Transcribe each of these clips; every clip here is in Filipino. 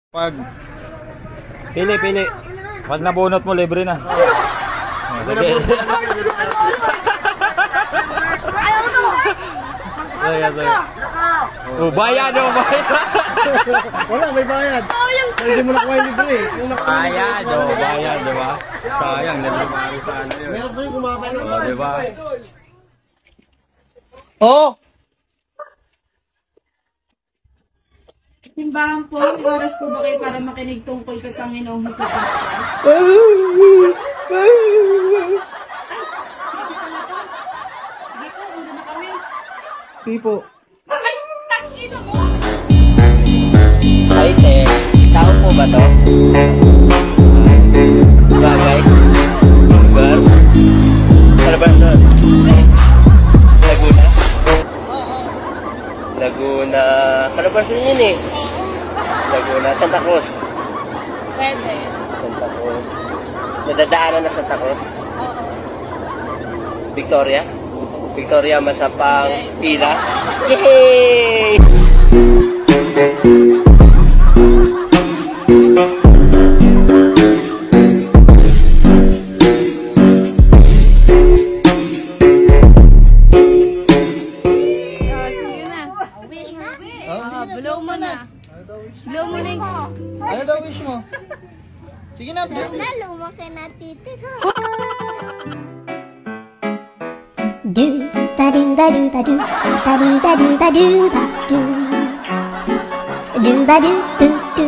Pag pili. Pag nabunot mo, libre na. Oh, bayad oh, bayad. Wala, may bayad. Hindi mo na kuha libre. Bayad oh, bayad, di ba? Sayang, libre mari sana yun. Meron pa yung kumakain. Oh, di ba? Oh! Simbahan po, may oras po ba kayo para makinig tungkol kay Panginoong Hesus Kristo? Sige po, muna na kami. Sige po. Ay, takito mo! Ay, tao po ba to? Bagay? Lugar? Ano ba sa Laguna? Laguna. Ano ba sa yun eh? Laguna. Santa Cruz. Pwede. Santa Cruz. Nadadaanan na Santa Cruz? Oo. Victoria? Victoria Masapang Pila? Yay! Sige na. Blow mo na. Blow mo na. Ano daw wish mo? Sige na, bro. Na lumaki na titi ko. Do ba do ba do ba do ba do ba do ba do ba do do ba do boo do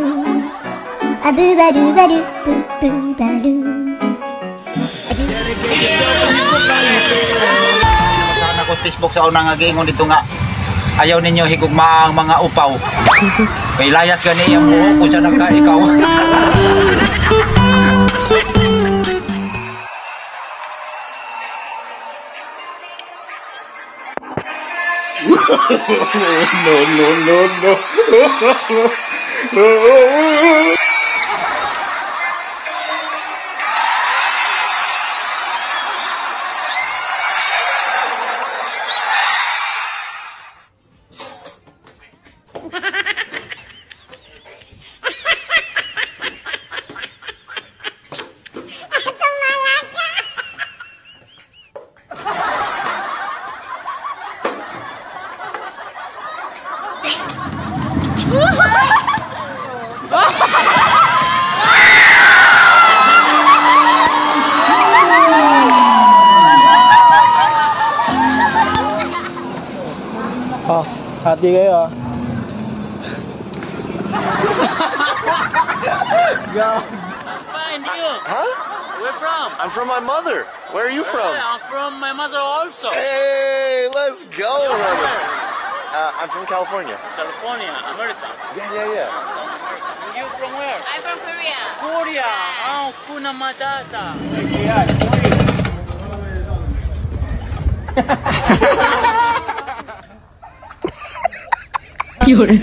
a boo ba do ba do boo boo ba do. Sana ko Facebook sa unang agingon dito nga. Ayaw ninyo higugma ang mga upaw. May layas gani ang buho kung saan ka ikaw. No. Oh, hati kayo ah. Fine, you? Huh? Where from? I'm from my mother. Where are you from? I'm from my mother also. Hey, let's go, You're from brother. where? I'm from California. California, America. Yeah. And you from where? I'm from Korea. Korea. Oh, Kuna Matata. Yun.